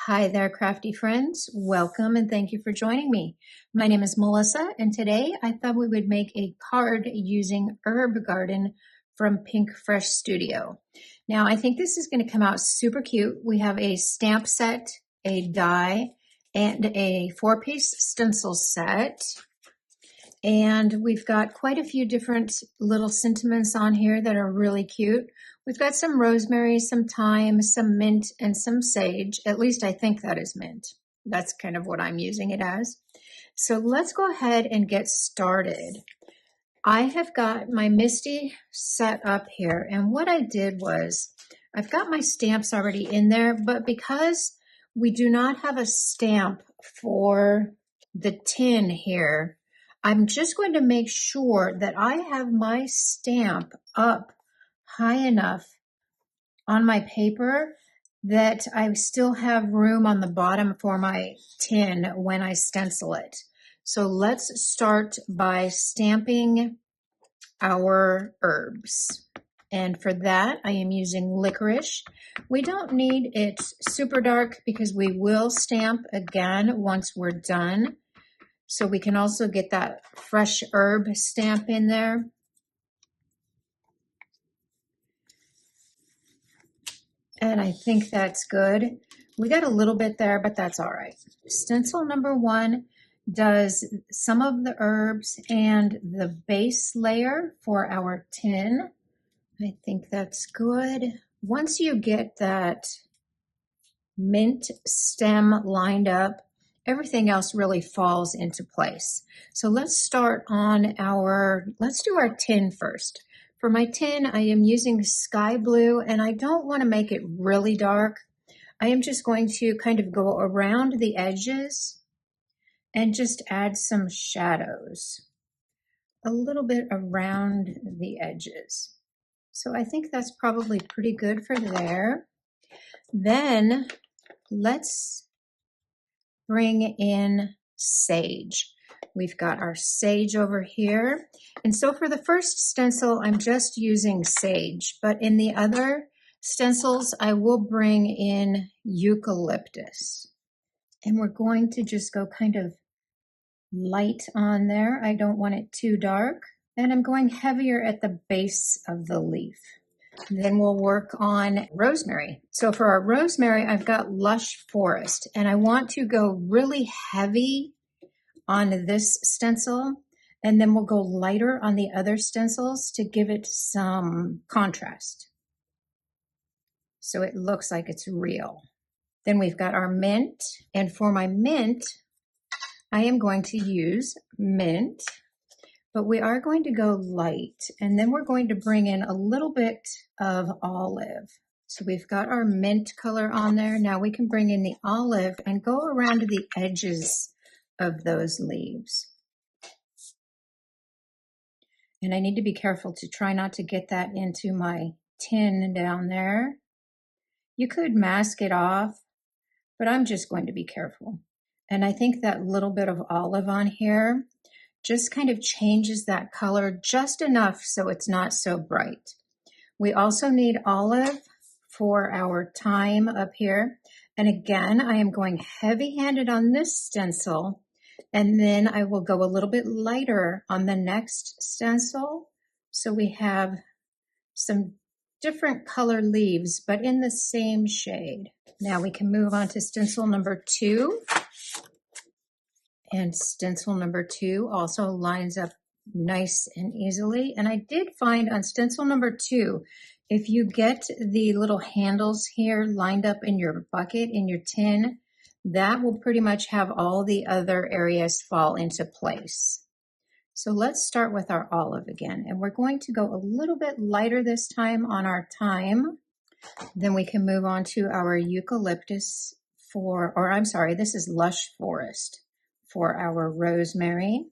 Hi there, crafty friends. Welcome and thank you for joining me. My name is Melissa, and today I thought we would make a card using Herb Garden from Pink Fresh Studio. Now, I think this is going to come out super cute. We have a stamp set, a die, and a 4-piece stencil set. And we've got quite a few different little sentiments on here that are really cute. We've got some rosemary, some thyme, some mint, and some sage. At least I think that is mint. That's kind of what I'm using it as. So let's go ahead and get started. I have got my Misti set up here, and what I did was I've got my stamps already in there, but because we do not have a stamp for the tin here, I'm just going to make sure that I have my stamp up high enough on my paper that I still have room on the bottom for my tin when I stencil it. So let's start by stamping our herbs. And for that, I am using licorice. We don't need it super dark because we will stamp again once we're done. So we can also get that fresh herb stamp in there. And I think that's good. We got a little bit there, but that's all right. Stencil number 1 does some of the herbs and the base layer for our tin. I think that's good. Once you get that mint stem lined up, everything else really falls into place. So let's start on let's do our tin first. For my tin, I am using sky blue, and I don't want to make it really dark. I am just going to kind of go around the edges and just add some shadows, a little bit around the edges. So I think that's probably pretty good for there. Then let's bring in sage. We've got our sage over here. And so for the first stencil, I'm just using sage, but in the other stencils, I will bring in eucalyptus. And we're going to just go kind of light on there. I don't want it too dark. And I'm going heavier at the base of the leaf. Then we'll work on rosemary. So for our rosemary, I've got Lush Forest, and I want to go really heavy on this stencil, and then we'll go lighter on the other stencils to give it some contrast, so it looks like it's real. Then we've got our mint, and for my mint, I am going to use mint, but we are going to go light, and then we're going to bring in a little bit of olive. So we've got our mint color on there. Now we can bring in the olive and go around the edges of those leaves. And I need to be careful to try not to get that into my tin down there. You could mask it off, but I'm just going to be careful. And I think that little bit of olive on here just kind of changes that color just enough so it's not so bright. We also need olive for our thyme up here. And again, I am going heavy-handed on this stencil, and then I will go a little bit lighter on the next stencil. So we have some different color leaves, but in the same shade. Now we can move on to stencil number 2. And stencil number 2 also lines up nice and easily. And I did find on stencil number 2, if you get the little handles here lined up in your bucket, in your tin, that will pretty much have all the other areas fall into place. So let's start with our olive again. And we're going to go a little bit lighter this time on our thyme. Then we can move on to our eucalyptus this is Lush Forest for our rosemary.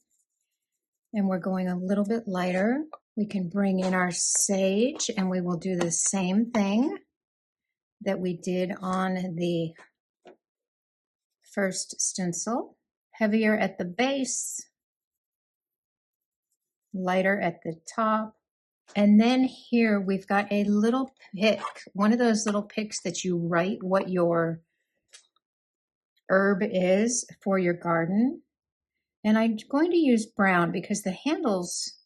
And we're going a little bit lighter. We can bring in our sage, and we will do the same thing that we did on the first stencil. Heavier at the base, lighter at the top. And then here we've got a little pick, one of those little picks that you write what your herb is for your garden. And I'm going to use brown because the handles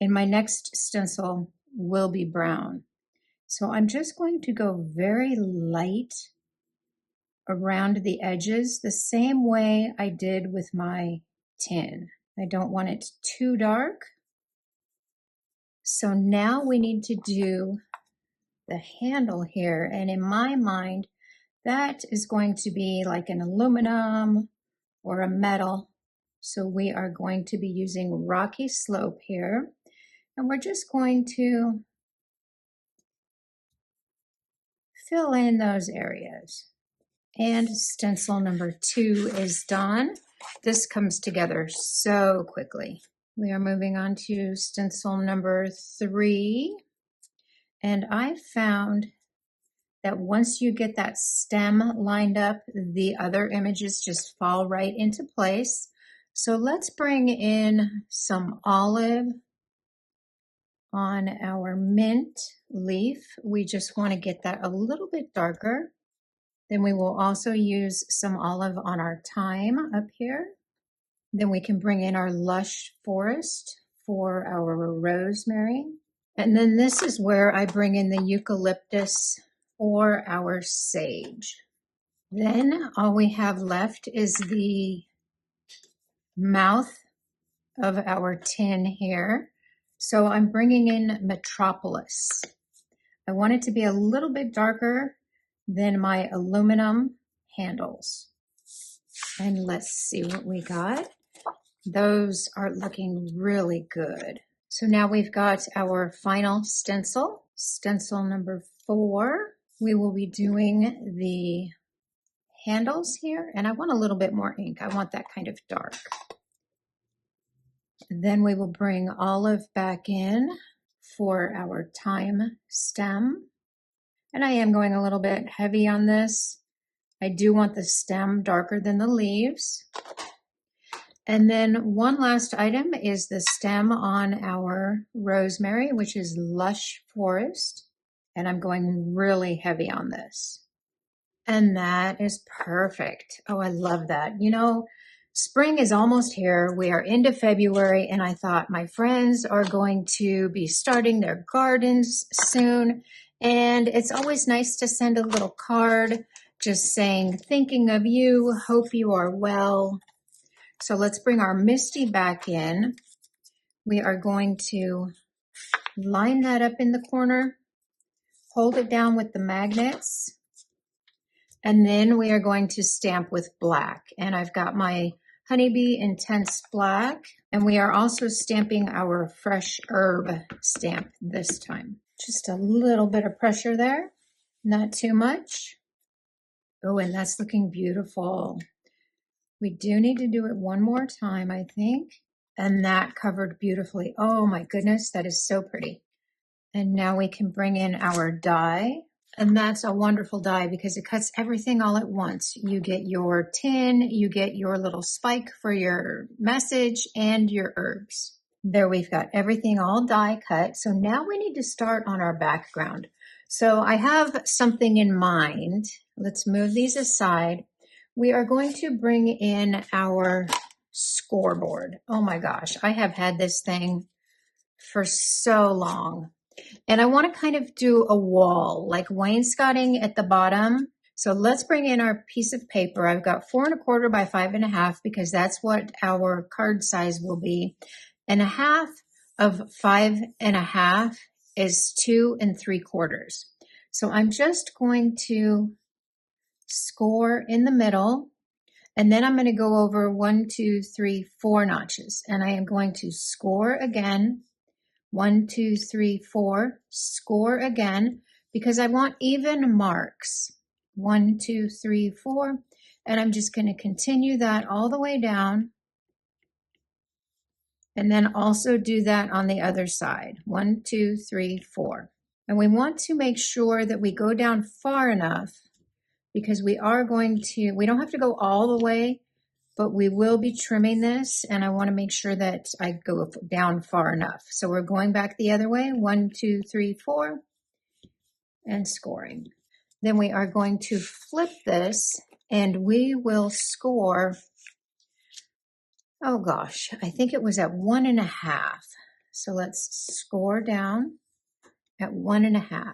in my next stencil will be brown. So I'm just going to go very light around the edges, the same way I did with my tin. I don't want it too dark. So now we need to do the handle here. And in my mind, that is going to be like an aluminum or a metal. So we are going to be using Rocky Slope here. And we're just going to fill in those areas. And stencil number 2 is done. This comes together so quickly. We are moving on to stencil number 3. And I found that once you get that stem lined up, the other images just fall right into place. So let's bring in some olive on our mint leaf. We just want to get that a little bit darker. Then we will also use some olive on our thyme up here. Then we can bring in our lush forest for our rosemary. And then this is where I bring in the eucalyptus or our sage. Then all we have left is the mouth of our tin here. So I'm bringing in Metropolis. I want it to be a little bit darker than my aluminum handles. And let's see what we got. Those are looking really good. So now we've got our final stencil, stencil number 4. We will be doing the handles here, and I want a little bit more ink. I want that kind of dark. Then we will bring olive back in for our thyme stem. And I am going a little bit heavy on this. I do want the stem darker than the leaves. And then one last item is the stem on our rosemary, which is Lush Forest. And I'm going really heavy on this. And that is perfect. Oh, I love that. You know, spring is almost here. We are into February, and I thought my friends are going to be starting their gardens soon. And it's always nice to send a little card just saying, thinking of you, hope you are well. So let's bring our Misti back in. We are going to line that up in the corner, hold it down with the magnets, and then we are going to stamp with black. And I've got my Honeybee Intense Black, and we are also stamping our Fresh Herb stamp this time. Just a little bit of pressure there, not too much. Oh, and that's looking beautiful. We do need to do it one more time, I think. And that covered beautifully. Oh my goodness, that is so pretty. And now we can bring in our die. And that's a wonderful die because it cuts everything all at once. You get your tin, you get your little spike for your message and your herbs. There we've got everything all die cut. So now we need to start on our background. So I have something in mind. Let's move these aside. We are going to bring in our scoreboard. Oh my gosh, I have had this thing for so long. And I want to kind of do a wall, like wainscoting at the bottom. So let's bring in our piece of paper. I've got 4 1/4 by 5 1/2 because that's what our card size will be. And a half of 5 1/2 is 2 3/4. So I'm just going to score in the middle, and then I'm going to go over 1, 2, 3, 4 notches, and I am going to score again, 1, 2, 3, 4, score again, because I want even marks, 1, 2, 3, 4, and I'm just going to continue that all the way down, and then also do that on the other side, 1, 2, 3, 4, and we want to make sure that we go down far enough because we don't have to go all the way, but we will be trimming this, and I want to make sure that I go down far enough. So we're going back the other way, 1, 2, 3, 4, and scoring. Then we are going to flip this and we will score, oh gosh, I think it was at 1.5. So let's score down at 1.5.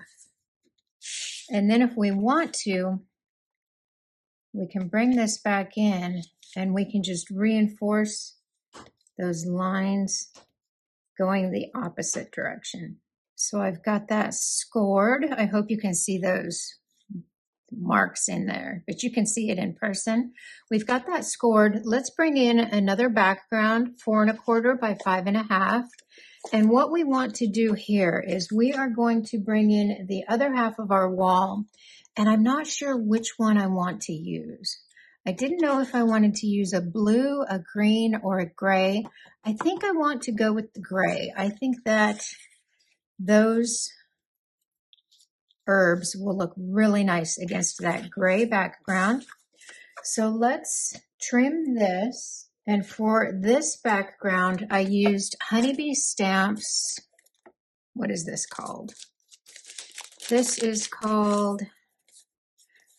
And then if we want to, we can bring this back in and we can just reinforce those lines going the opposite direction. So I've got that scored. I hope you can see those marks in there, but you can see it in person. We've got that scored. Let's bring in another background, 4.25 by 5.5. And what we want to do here is we are going to bring in the other half of our wall, and I'm not sure which one I want to use. I didn't know if I wanted to use a blue, a green, or a gray. I think I want to go with the gray. I think that those herbs will look really nice against that gray background. So let's trim this. And for this background, I used Honeybee Stamps. What is this called? This is called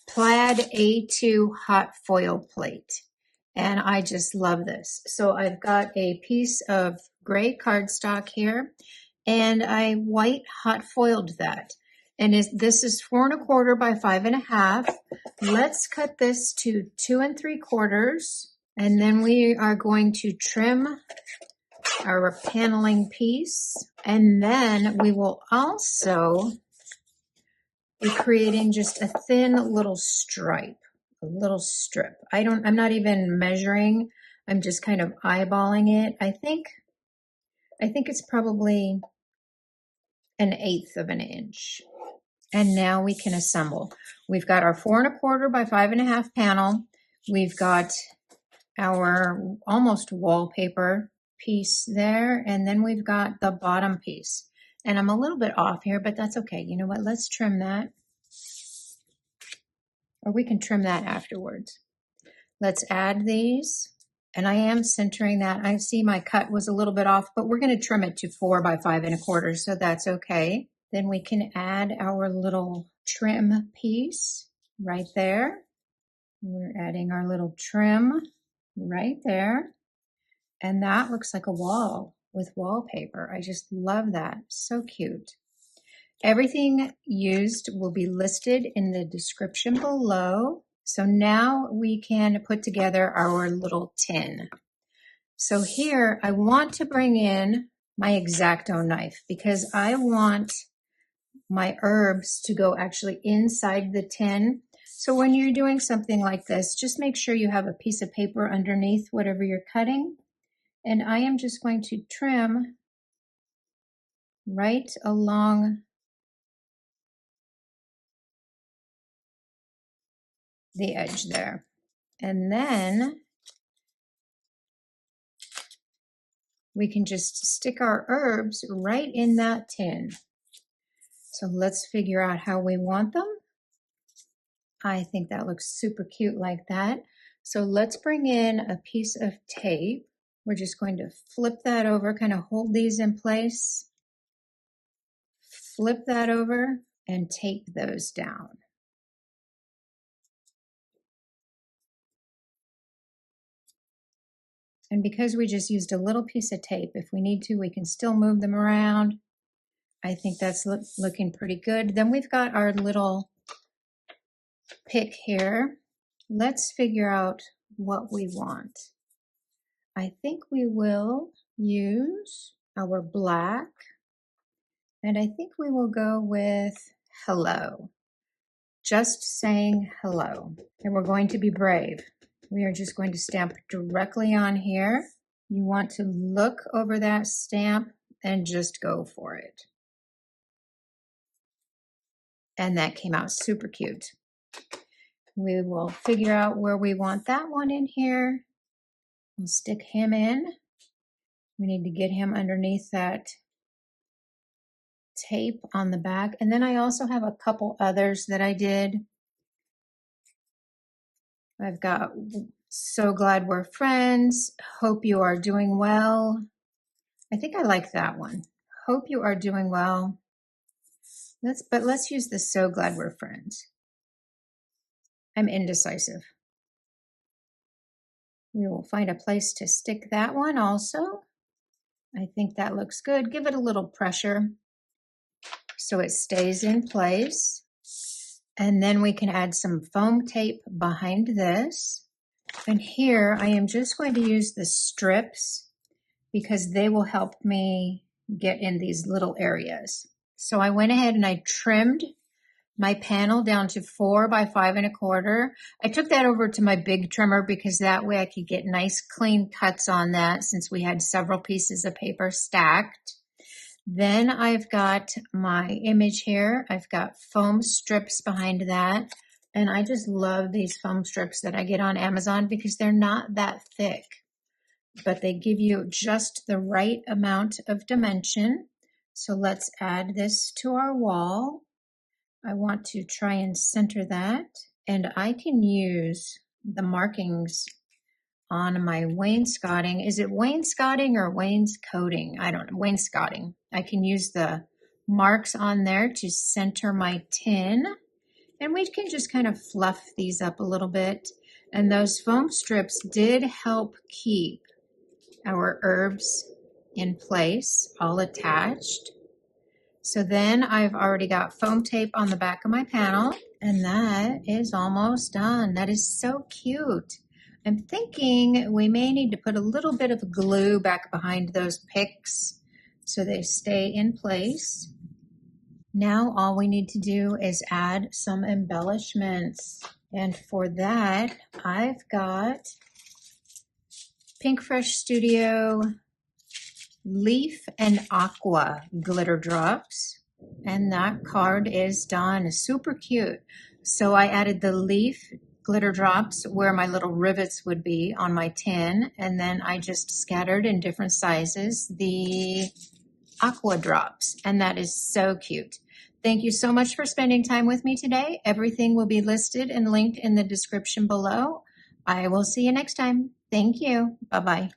Plaid A2 Hot Foil Plate. And I just love this. So I've got a piece of gray cardstock here, and I white hot foiled that. And this is 4.25 by 5.5. Let's cut this to 2 3/4. And then we are going to trim our paneling piece. And then we will also be creating just a thin little stripe, a little strip. I'm not even measuring. I'm just kind of eyeballing it. I think it's probably 1/8 of an inch. And now we can assemble. We've got our 4.25 by 5.5 panel. We've got our almost wallpaper piece there. And then we've got the bottom piece. And I'm a little bit off here, but that's okay. You know what? Let's trim that. Or we can trim that afterwards. Let's add these. And I am centering that. I see my cut was a little bit off, but we're going to trim it to 4 by 5.25, so that's okay. Then we can add our little trim piece right there. We're adding our little trim right there. And that looks like a wall with wallpaper. I just love that. So cute. Everything used will be listed in the description below. So now we can put together our little tin. So here I want to bring in my X-Acto knife because I want my herbs to go actually inside the tin. So when you're doing something like this, just make sure you have a piece of paper underneath whatever you're cutting. And I am just going to trim right along the edge there. And then we can just stick our herbs right in that tin. So let's figure out how we want them. I think that looks super cute like that. So let's bring in a piece of tape. We're just going to flip that over, kind of hold these in place. Flip that over and tape those down. And because we just used a little piece of tape, if we need to, we can still move them around. I think that's looking pretty good. Then we've got our little pick here. Let's figure out what we want. I think we will use our black, and I think we will go with hello. Just saying hello. And we're going to be brave. We are just going to stamp directly on here. You want to look over that stamp and just go for it. And that came out super cute. We will figure out where we want that one in here. We'll stick him in. We need to get him underneath that tape on the back. And then I also have a couple others that I did. I've got So Glad We're Friends. Hope you are doing well. I think I like that one. Hope you are doing well. Let's use the So Glad We're Friends. I'm indecisive. We will find a place to stick that one also. I think that looks good. Give it a little pressure so it stays in place. And then we can add some foam tape behind this. And here I am just going to use the strips because they will help me get in these little areas. So I went ahead and I trimmed my panel down to 4 by 5 1/4. I took that over to my big trimmer because that way I could get nice clean cuts on that since we had several pieces of paper stacked. Then I've got my image here. I've got foam strips behind that. And I just love these foam strips that I get on Amazon because they're not that thick, but they give you just the right amount of dimension. So let's add this to our wall. I want to try and center that, and I can use the markings on my wainscoting. Is it wainscoting or wainscoting? I don't know, wainscoting. I can use the marks on there to center my tin, and we can just kind of fluff these up a little bit. And those foam strips did help keep our herbs in place, all attached. So then I've already got foam tape on the back of my panel, and that is almost done. That is so cute. I'm thinking we may need to put a little bit of glue back behind those picks so they stay in place. Now all we need to do is add some embellishments. And for that, I've got Pink Fresh Studio Leaf and Aqua glitter drops, and that card is done. Super cute. So I added the leaf glitter drops where my little rivets would be on my tin, and then I just scattered in different sizes the aqua drops, and that is so cute. Thank you so much for spending time with me today. Everything will be listed and linked in the description below. I will see you next time. Thank you. Bye-bye.